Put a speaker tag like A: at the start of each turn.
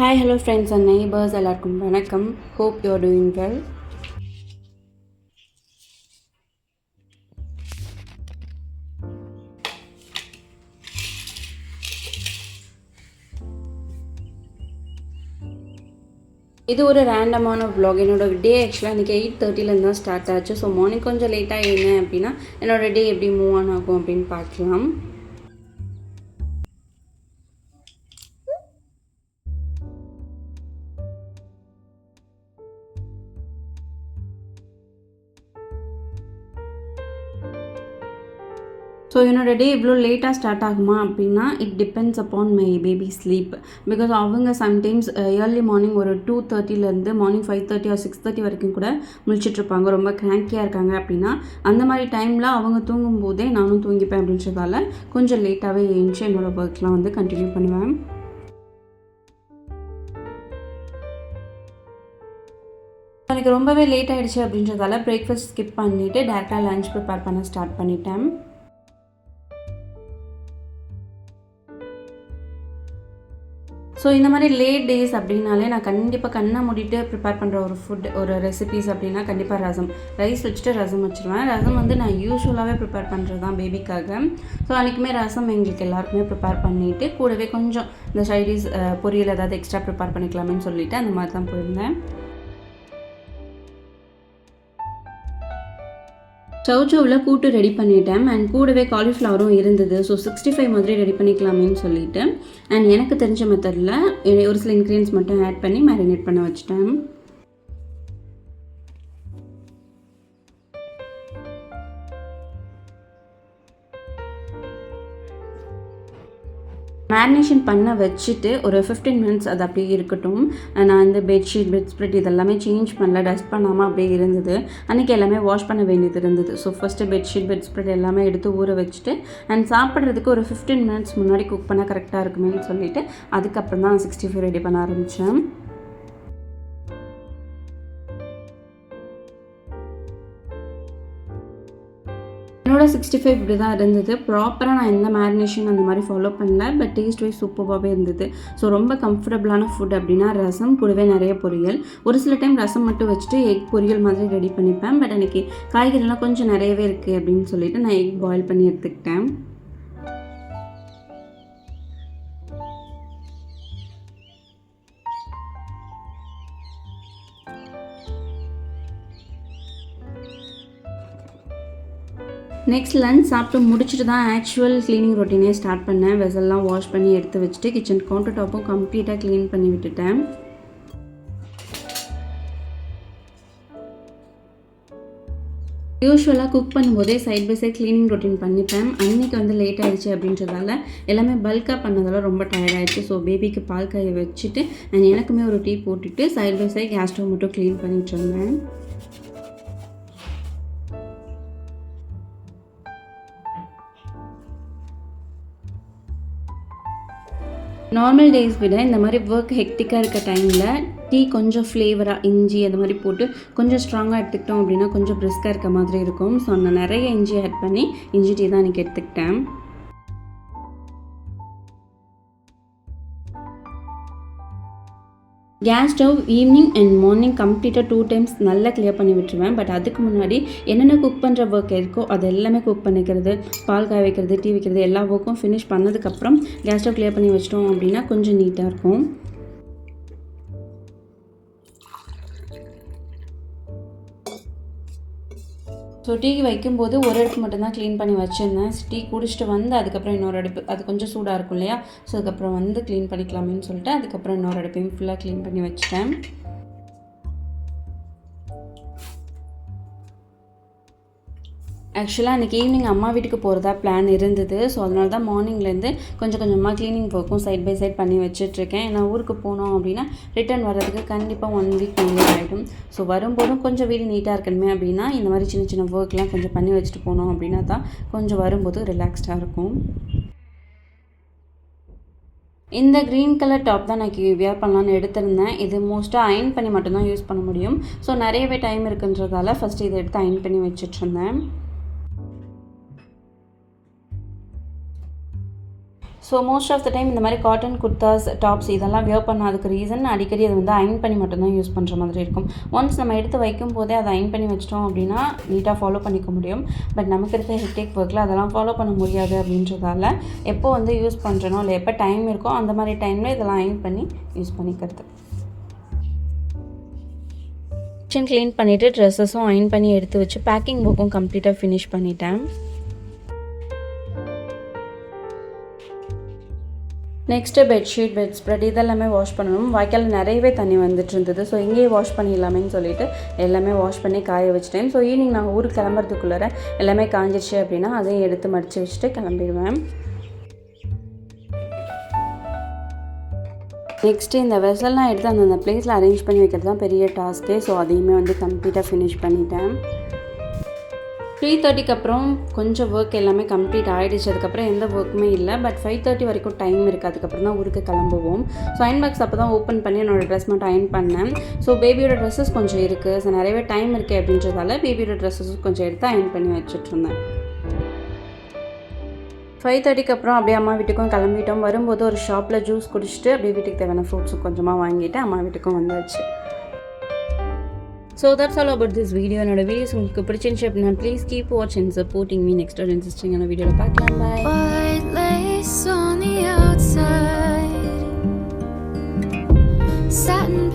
A: Hi, hello friends and neighbors. எல்லாருக்கும் வணக்கம். Hope you are doing well. இது ஒரு ரேண்டமான vlog. என்னோட டே ஆக்சுவலாக இன்றைக்கி 8:30 தான் ஸ்டார்ட் ஆச்சு. ஸோ மார்னிங் கொஞ்சம் லேட்டாக எழுந்தேன் அப்படின்னா என்னோடய டே எப்படி மூவ் ஆன் ஆகும் அப்படின்னு பார்க்கலாம். ஸோ என்னோடய டே இவ்வளோ லேட்டாக ஸ்டார்ட் ஆகுமா அப்படின்னா it depends upon my baby sleep. Because அவங்க சம்டைம்ஸ் ஏர்லி மார்னிங் ஒரு 2:30 மார்னிங் 5:30 ஆர் 6:30 வரைக்கும் கூட முழிச்சிட்ருப்பாங்க. ரொம்ப கிராங்கியாக இருக்காங்க அப்படின்னா அந்த மாதிரி டைமில் அவங்க தூங்கும் போதே நானும் தூங்கிப்பேன் அப்படின்றதால கொஞ்சம் லேட்டாகவே எழுந்துச்சு என்னோடய ஒர்க்லாம் வந்து கண்டினியூ பண்ணுவேன். எனக்கு ரொம்பவே லேட் ஆகிடுச்சு அப்படின்றதால பிரேக்ஃபாஸ்ட் ஸ்கிப் பண்ணிவிட்டு டேரெக்டாக லஞ்ச் ப்ரிப்பேர் பண்ண ஸ்டார்ட் பண்ணிட்டேன். ஸோ இந்த மாதிரி லேட் டேஸ் அப்படின்னாலே நான் கண்டிப்பாக கண்ணை மூடிட்டு ப்ரிப்பேர் பண்ணுற ஒரு ஃபுட் ஒரு ரெசிபீஸ் அப்படின்னா கண்டிப்பாக ரசம். ரைஸ் வச்சுட்டு ரசம் வச்சுருவேன். ரசம் வந்து நான் யூஸ்வலாகவே ப்ரிப்பேர் பண்ணுறது தான் பேபிக்காக. ஸோ அன்றைக்குமே ரசம் எங்களுக்கு எல்லாருக்குமே ப்ரிப்பேர் பண்ணிவிட்டு கூடவே கொஞ்சம் இந்த சைடிஸ் பொரியல் ஏதாவது எக்ஸ்ட்ரா ப்ரிப்பேர் பண்ணிக்கலாமேன்னு சொல்லிவிட்டு அந்த மாதிரி தான் போயிருந்தேன். சவுச்சவில் கூட்டு ரெடி பண்ணிட்டேன் அண்ட் கூடவே காலிஃப்ளவரும் இருந்தது. ஸோ 65 மாதிரி ரெடி பண்ணிக்கலாமேன்னு சொல்லிவிட்டு அண்ட் எனக்கு தெரிஞ்ச மெத்தடில் ஒரு சில இன்க்ரீடியன்ஸ் மட்டும் ஆட் பண்ணி மேரினேட் பண்ண வச்சுட்டேன். மேரினேஷன் பண்ண வச்சுட்டு ஒரு 15 மினிட்ஸ் அது அப்படியே இருக்கட்டும். நான் இந்த பெட்ஷீட் பெட்ஸ்ப்ரெட் இதெல்லாமே சேஞ்ச் பண்ணல, டஸ்ட் பண்ணாமல் அப்படியே இருந்தது. அன்றைக்கி எல்லாமே வாஷ் பண்ண வேண்டியது இருந்தது. ஸோ ஃபஸ்ட்டு பெட்ஷீட் பெட்ஸ்ப்ரெட் எல்லாமே எடுத்து ஊற வச்சுட்டு அண்ட் சாப்பிட்றதுக்கு ஒரு 15 மினிட்ஸ் முன்னாடி குக் பண்ணால் கரெக்டாக இருக்குமேன்னு சொல்லிவிட்டு அதுக்கப்புறம் தான் 65 ரெடி பண்ண ஆரம்பித்தேன். என்னோட 65 இப்படி தான் இருந்தது. ப்ராப்பராக நான் எந்த மேரினேஷன் அந்த மாதிரி ஃபாலோ பண்ணல. பட் டேஸ்ட் வைஸ் சூப்பராகவே இருந்தது. ஸோ ரொம்ப கம்ஃபர்டபுளான ஃபுட் அப்படின்னா ரசம் கூடவே நிறைய பொரியல். ஒரு சில டைம் ரசம் மட்டும் வச்சுட்டு எக் பொரியல் மாதிரி ரெடி பண்ணிப்பேன். பட் அன்றைக்கி காய்கறிலாம் கொஞ்சம் நிறையவே இருக்குது அப்படின்னு சொல்லிட்டு நான் எக் பாயில் பண்ணி எடுத்துக்கிட்டேன். நெக்ஸ்ட் லன்ச் சாப்பிட்டு முடிச்சுட்டு தான் ஆக்சுவல் க்ளீனிங் ரொட்டீனே ஸ்டார்ட் பண்ணேன். வெசல்லாம் வாஷ் பண்ணி எடுத்து வச்சுட்டு கிச்சன் கவுண்டர் டாப்பும் கம்ப்ளீட்டாக க்ளீன் பண்ணி விட்டுட்டேன். யூஸ்வலாக குக் பண்ணும்போதே side by side cleaning routine பண்ணிப்பேன். அன்றைக்கி வந்து லேட் ஆகிடுச்சு அப்படின்றதால எல்லாமே பல்காக பண்ணதால ரொம்ப டயர்ட் ஆகிடுச்சு. ஸோ பேபிக்கு பால் காய வச்சுட்டு அண்ட் எனக்குமே ஒரு டீ போட்டுட்டு side by side gas stove மட்டும் க்ளீன் பண்ணிட்டு இருந்தேன். நார்மல் டேஸ் விட இந்த மாதிரி ஒர்க் ஹெக்டிக்காக இருக்க டைமில் டீ கொஞ்சம் ஃப்ளேவராக இஞ்சி அது மாதிரி போட்டு கொஞ்சம் ஸ்ட்ராங்காக எடுத்துக்கிட்டோம் அப்படின்னா கொஞ்சம் பிரிஸ்காக இருக்க மாதிரி இருக்கும். ஸோ நான் நிறைய இஞ்சி ஆட் பண்ணி இஞ்சி டீ தான் இன்றைக்கி எடுத்துக்கிட்டேன். Gas stove evening and morning கம்ப்ளீட்டாக 2 டைம்ஸ் நல்லா கிளியர் பண்ணி விட்டுருவேன். பட் அதுக்கு முன்னாடி என்னென்ன குக் பண்ணுற ஒர்க் இருக்கோ அது எல்லாமே குக் பண்ணிக்கிறது, பால் காய வைக்கிறது, டீ வைக்கிறது எல்லா ஒர்க்கும் ஃபினிஷ் பண்ணதுக்கப்புறம் கேஸ் ஸ்டவ் கிளியர் பண்ணி வச்சிட்டோம் அப்படின்னா கொஞ்சம் நீட்டாக இருக்கும். ஸோ டீ வைக்கும்போது ஒரு அடுப்பு மட்டும்தான் க்ளீன் பண்ணி வச்சுருந்தேன். டீ குடிச்சிட்டு வந்து அதுக்கப்புறம் இன்னொரு அடுப்பு அது கொஞ்சம் சூடாக இருக்கும் இல்லையா, ஸோ அதுக்கப்புறம் வந்து க்ளீன் பண்ணிக்கலாமேன்னு சொல்லிட்டு அதுக்கப்புறம் இன்னொரு அடுப்பையும் ஃபுல்லாக க்ளீன் பண்ணி வச்சுட்டேன். ஆக்சுவலாக அன்றைக்கி ஈவினிங் அம்மா வீட்டுக்கு போகிறதா பிளான் இருந்தது. ஸோ அதனால தான் மார்னிங்லேருந்து கொஞ்சம் கொஞ்சமாக க்ளீனிங் ஒர்க்கும் சைட் பை சைட் பண்ணி வச்சிட்ருக்கேன். ஏன்னா ஊருக்கு போனோம் அப்படின்னா ரிட்டர்ன் வர்றதுக்கு கண்டிப்பாக 1 வீக் மேலே ஆகிடும். ஸோ வரும்போதும் கொஞ்சம் வீடு நீட்டாக இருக்கணுமே அப்படின்னா இந்த மாதிரி சின்ன சின்ன ஒர்க்லாம் கொஞ்சம் பண்ணி வச்சுட்டு போனோம் அப்படின்னா தான் கொஞ்சம் வரும்போது ரிலாக்ஸ்டாக இருக்கும். இந்த க்ரீன் கலர் டாப் தான் நான் வியர் பண்ணலான்னு எடுத்திருந்தேன். இது மோஸ்ட்டாக அயர்ன் பண்ணி மட்டும்தான் யூஸ் பண்ண முடியும். ஸோ நிறையவே டைம் இருக்குன்றதால ஃபஸ்ட்டு இதை எடுத்து அயர்ன் பண்ணி வச்சிட்ருந்தேன். So most of the time இந்த மாதிரி காட்டன் குர்தாஸ் டாப்ஸ் இதெல்லாம் வியர் பண்ணாததுக்கு ரீசன் அடிக்கடி அதை வந்து அயன் பண்ணி மட்டும்தான் யூஸ் பண்ணுற மாதிரி இருக்கும். ஒன்ஸ் நம்ம எடுத்து வைக்கும் போதே அதை அயன் பண்ணி வச்சிட்டோம் அப்படின்னா நீட்டாக ஃபாலோ பண்ணிக்க முடியும். பட் நமக்கு இருக்க ஹெக்டிக் ஒர்க்கில் அதெல்லாம் ஃபாலோ பண்ண முடியாது அப்படின்றதால எப்போ வந்து யூஸ் பண்ணுறனோ இல்லை எப்போ டைம் இருக்கோ அந்த மாதிரி டைமில் இதெல்லாம் அயன் பண்ணி யூஸ் பண்ணிக்கிறது. கிச்சன் க்ளீன் பண்ணிவிட்டு ட்ரெஸ்ஸஸும் அயன் பண்ணி எடுத்து வச்சு பேக்கிங் ஒர்க்கும் கம்ப்ளீட்டாக ஃபினிஷ் பண்ணிட்டேன். நெக்ஸ்ட்டு பெட்ஷீட், பெட் ஸ்ப்ரெட் இதெல்லாமே வாஷ் பண்ணணும். வாய்க்காலில் நிறையவே தண்ணி வந்துட்டு இருந்தது. ஸோ இங்கேயே வாஷ் பண்ணிடலாமேன்னு சொல்லிட்டு எல்லாமே வாஷ் பண்ணி காய வச்சுட்டேன். ஸோ ஈவினிங் நாங்கள் ஊருக்கு கிளம்புறதுக்குள்ளே எல்லாமே காஞ்சிடுச்சு அப்படின்னா அதையும் எடுத்து மடித்து வச்சுட்டு கிளம்பிடுவேன். நெக்ஸ்ட்டு இந்த வெசல்லாம் எடுத்து அந்தந்த பிளேஸில் அரேஞ்ச் பண்ணி வைக்கிறது தான் பெரிய டாஸ்க்கே. ஸோ அதையுமே வந்து கம்ப்ளீட்டாக ஃபினிஷ் பண்ணிட்டேன். 3:30க்கு அப்புறம் கொஞ்சம் ஒர்க் எல்லாமே கம்ப்ளீட் ஆகிடுச்சு. அதுக்கப்புறம் எந்த ஒர்க்குமே இல்லை. பட் 5:30 வரைக்கும் டைம் இருக்குது. அதுக்கப்புறம் தான் ஊருக்கு கிளம்புவோம். ஸோ அயன் பாக்ஸ் அப்போ தான் ஓப்பன் பண்ணி என்னோடய ட்ரெஸ் மட்டும் அயன் பண்ணேன். ஸோ பேபியோட ட்ரெஸ்ஸஸ் கொஞ்சம் இருக்குது. ஸோ நிறையவே டைம் இருக்குது அப்படின்றதால பேபியோட ட்ரெஸ்ஸஸும் கொஞ்சம் எடுத்து அயன் பண்ணி வச்சுட்ருந்தேன். 5:30க்கு அப்புறம் அப்படியே அம்மா வீட்டுக்கும் கிளம்பிட்டோம். வரும்போது ஒரு ஷாப்பில் ஜூஸ் குடிச்சிட்டு அப்படியே வீட்டுக்கு தேவையான ஃப்ரூட்ஸும் கொஞ்சமாக வாங்கிட்டு அம்மா வீட்டுக்கும் வந்தாச்சு. So that's all about this video. என்னோட வீடியோஸ் உங்களுக்கு பிடிச்சிருந்துச்சு அப்படின்னா ப்ளீஸ் கீப் வாட்சிங் அண்ட் சப்போர்ட்டிங் மீ. நெக்ஸ்ட் ஒரு இன்ட்ரெஸ்டிங்கான வீடியோவில் பார்க்கலாம். பாய். White lace on the outside, satin